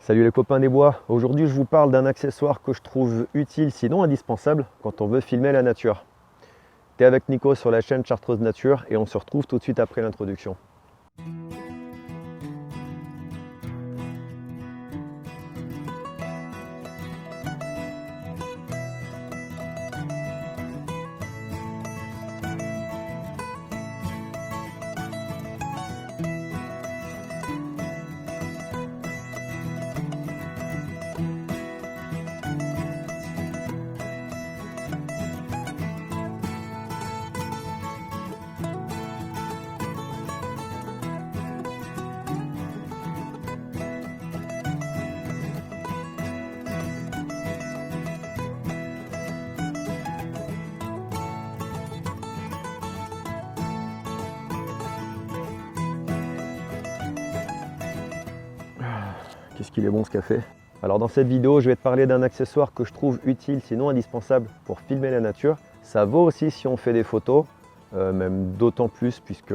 Salut les copains des bois, aujourd'hui je vous parle d'un accessoire que je trouve utile sinon indispensable quand on veut filmer la nature. T'es avec Nico sur la chaîne Chartreuse Nature et on se retrouve tout de suite après l'introduction. Qu'est-ce qu'il est bon ce café. Alors dans cette vidéo, je vais te parler d'un accessoire que je trouve utile, sinon indispensable pour filmer la nature. Ça vaut aussi si on fait des photos, même d'autant plus puisque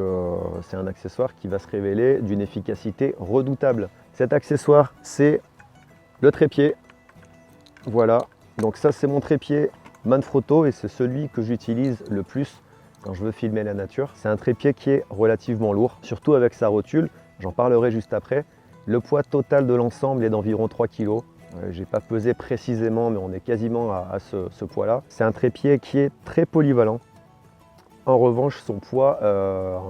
c'est un accessoire qui va se révéler d'une efficacité redoutable. Cet accessoire, c'est le trépied. Voilà, donc ça c'est mon trépied Manfrotto et c'est celui que j'utilise le plus quand je veux filmer la nature. C'est un trépied qui est relativement lourd, surtout avec sa rotule, j'en parlerai juste après. Le poids total de l'ensemble est d'environ 3 kg. Je n'ai pas pesé précisément, mais on est quasiment à ce poids-là. C'est un trépied qui est très polyvalent. En revanche, son poids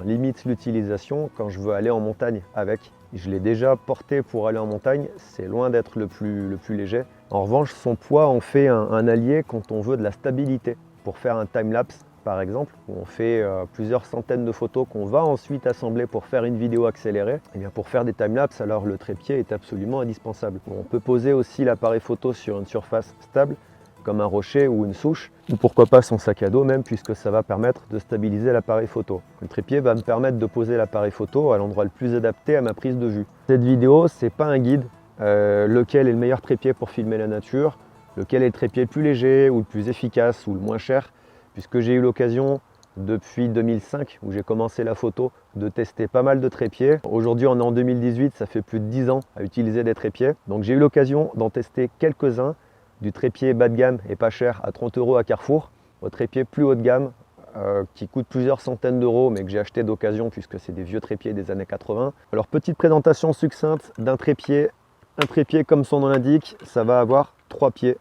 limite l'utilisation quand je veux aller en montagne avec. Je l'ai déjà porté pour aller en montagne, c'est loin d'être le plus léger. En revanche, son poids en fait un allié quand on veut de la stabilité. Pour faire un time-lapse, par exemple, où on fait plusieurs centaines de photos qu'on va ensuite assembler pour faire une vidéo accélérée. Et bien pour faire des timelapses, alors le trépied est absolument indispensable. On peut poser aussi l'appareil photo sur une surface stable, comme un rocher ou une souche, ou pourquoi pas son sac à dos même, puisque ça va permettre de stabiliser l'appareil photo. Le trépied va me permettre de poser l'appareil photo à l'endroit le plus adapté à ma prise de vue. Cette vidéo, c'est pas un guide, lequel est le meilleur trépied pour filmer la nature, lequel est le trépied le plus léger, ou le plus efficace, ou le moins cher, puisque j'ai eu l'occasion, depuis 2005, où j'ai commencé la photo, de tester pas mal de trépieds. Aujourd'hui, on est en 2018, ça fait plus de 10 ans à utiliser des trépieds. Donc j'ai eu l'occasion d'en tester quelques-uns, du trépied bas de gamme et pas cher à 30 € à Carrefour, au trépied plus haut de gamme, qui coûte plusieurs centaines d'euros, mais que j'ai acheté d'occasion, puisque c'est des vieux trépieds des années 80. Alors petite présentation succincte d'un trépied. Un trépied, comme son nom l'indique, ça va avoir 3 pieds.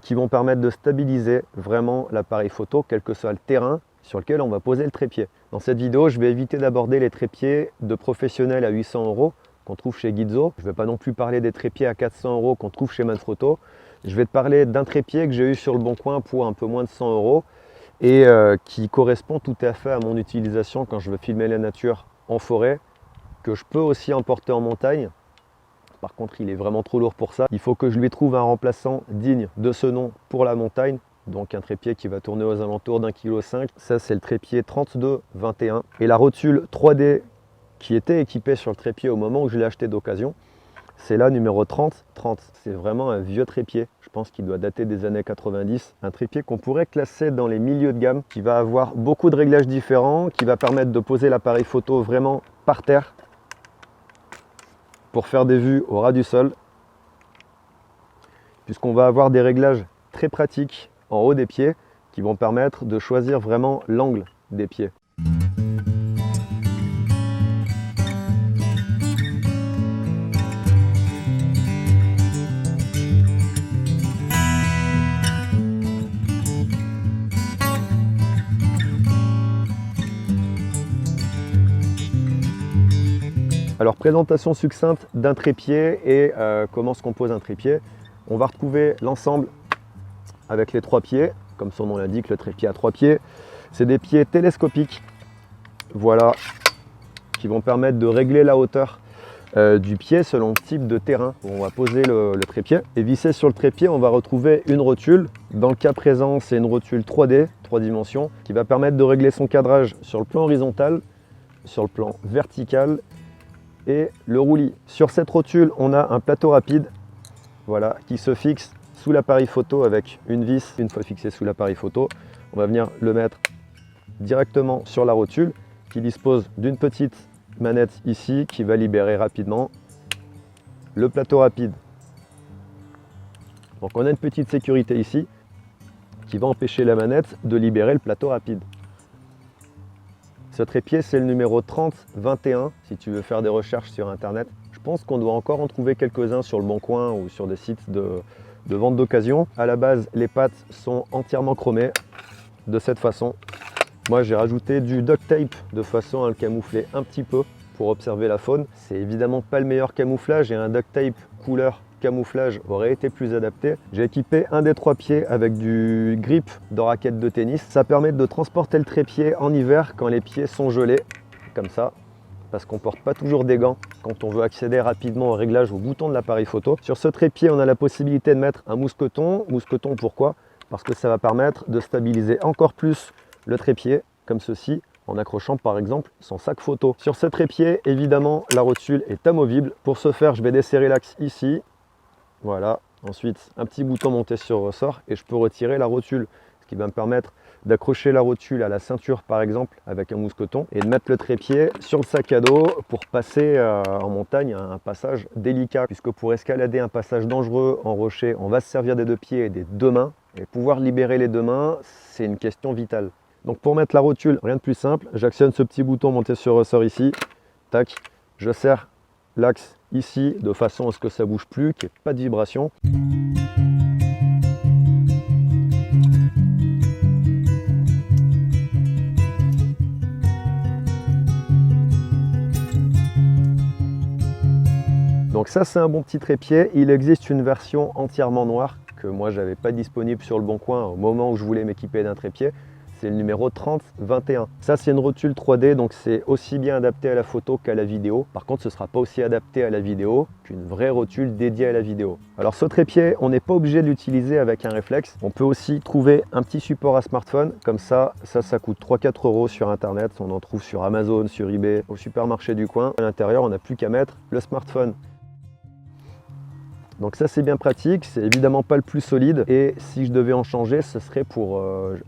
Qui vont permettre de stabiliser vraiment l'appareil photo, quel que soit le terrain sur lequel on va poser le trépied. Dans cette vidéo, je vais éviter d'aborder les trépieds de professionnels à 800 € qu'on trouve chez Gizzo. Je ne vais pas non plus parler des trépieds à 400 € qu'on trouve chez Manfrotto. Je vais te parler d'un trépied que j'ai eu sur le Bon Coin pour un peu moins de 100 € et qui correspond tout à fait à mon utilisation quand je veux filmer la nature en forêt, que je peux aussi emporter en montagne. Par contre, il est vraiment trop lourd pour ça. Il faut que je lui trouve un remplaçant digne de ce nom pour la montagne. Donc un trépied qui va tourner aux alentours d'1,5 kg. Ça, c'est le trépied 32-21. Et la rotule 3D qui était équipée sur le trépied au moment où je l'ai acheté d'occasion, c'est la numéro 30-30. C'est vraiment un vieux trépied. Je pense qu'il doit dater des années 90. Un trépied qu'on pourrait classer dans les milieux de gamme, qui va avoir beaucoup de réglages différents, qui va permettre de poser l'appareil photo vraiment par terre, pour faire des vues au ras du sol, puisqu'on va avoir des réglages très pratiques en haut des pieds qui vont permettre de choisir vraiment l'angle des pieds. Alors présentation succincte d'un trépied et comment se compose un trépied. On va retrouver l'ensemble avec les 3 pieds, comme son nom l'indique, le trépied à 3 pieds. C'est des pieds télescopiques, voilà, qui vont permettre de régler la hauteur du pied selon le type de terrain où on va poser le trépied. Et vissé sur le trépied, on va retrouver une rotule. Dans le cas présent, c'est une rotule 3D, 3 dimensions, qui va permettre de régler son cadrage sur le plan horizontal, sur le plan vertical, et le roulis. Sur cette rotule, on a un plateau rapide, voilà, qui se fixe sous l'appareil photo avec une vis. Une fois fixé sous l'appareil photo, on va venir le mettre directement sur la rotule, qui dispose d'une petite manette ici qui va libérer rapidement le plateau rapide. Donc on a une petite sécurité ici qui va empêcher la manette de libérer le plateau rapide. Ce trépied, c'est le numéro 3021 si tu veux faire des recherches sur internet. Je pense qu'on doit encore en trouver quelques-uns sur le Bon Coin ou sur des sites de vente d'occasion. À la base, les pattes sont entièrement chromées de cette façon. Moi, j'ai rajouté du duct tape de façon à le camoufler un petit peu pour observer la faune. C'est évidemment pas le meilleur camouflage et un duct tape couleur camouflage aurait été plus adapté. J'ai équipé un des 3 pieds avec du grip de raquette de tennis. Ça permet de transporter le trépied en hiver quand les pieds sont gelés, comme ça, parce qu'on ne porte pas toujours des gants quand on veut accéder rapidement au réglage au bouton de l'appareil photo. Sur ce trépied, on a la possibilité de mettre un mousqueton. Mousqueton, pourquoi? Parce que ça va permettre de stabiliser encore plus le trépied, comme ceci, en accrochant par exemple son sac photo. Sur ce trépied, évidemment, la rotule est amovible. Pour ce faire, je vais desserrer l'axe ici. Voilà, ensuite un petit bouton monté sur ressort et je peux retirer la rotule, ce qui va me permettre d'accrocher la rotule à la ceinture par exemple avec un mousqueton et de mettre le trépied sur le sac à dos pour passer en montagne un passage délicat, puisque pour escalader un passage dangereux en rocher, on va se servir des 2 pieds et des 2 mains, et pouvoir libérer les 2 mains, c'est une question vitale. Donc pour mettre la rotule, rien de plus simple, j'actionne ce petit bouton monté sur ressort ici, tac, je serre l'axe ici de façon à ce que ça bouge plus, qu'il n'y ait pas de vibration. Donc ça, c'est un bon petit trépied. Il existe une version entièrement noire que moi j'avais pas disponible sur le Bon Coin au moment où je voulais m'équiper d'un trépied. C'est le numéro 3021. Ça, c'est une rotule 3D, donc c'est aussi bien adapté à la photo qu'à la vidéo. Par contre, ce ne sera pas aussi adapté à la vidéo qu'une vraie rotule dédiée à la vidéo. Alors ce trépied, on n'est pas obligé de l'utiliser avec un réflexe. On peut aussi trouver un petit support à smartphone. Comme ça coûte 3-4 € sur internet. On en trouve sur Amazon, sur eBay, au supermarché du coin. À l'intérieur, on n'a plus qu'à mettre le smartphone. Donc ça, c'est bien pratique, c'est évidemment pas le plus solide, et si je devais en changer, ce serait pour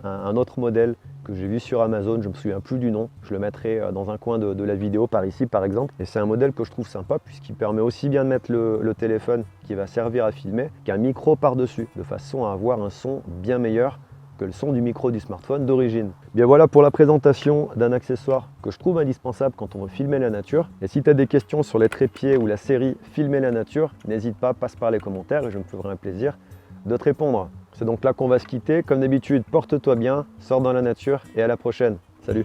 un autre modèle que j'ai vu sur Amazon, je me souviens plus du nom, je le mettrai dans un coin de la vidéo par ici par exemple, et c'est un modèle que je trouve sympa puisqu'il permet aussi bien de mettre le téléphone qui va servir à filmer qu'un micro par-dessus, de façon à avoir un son bien meilleur que le son du micro du smartphone d'origine. Bien voilà pour la présentation d'un accessoire que je trouve indispensable quand on veut filmer la nature. Et si tu as des questions sur les trépieds ou la série Filmer la nature, n'hésite pas, passe par les commentaires et je me ferai un plaisir de te répondre. C'est donc là qu'on va se quitter. Comme d'habitude, porte-toi bien, sors dans la nature et à la prochaine. Salut!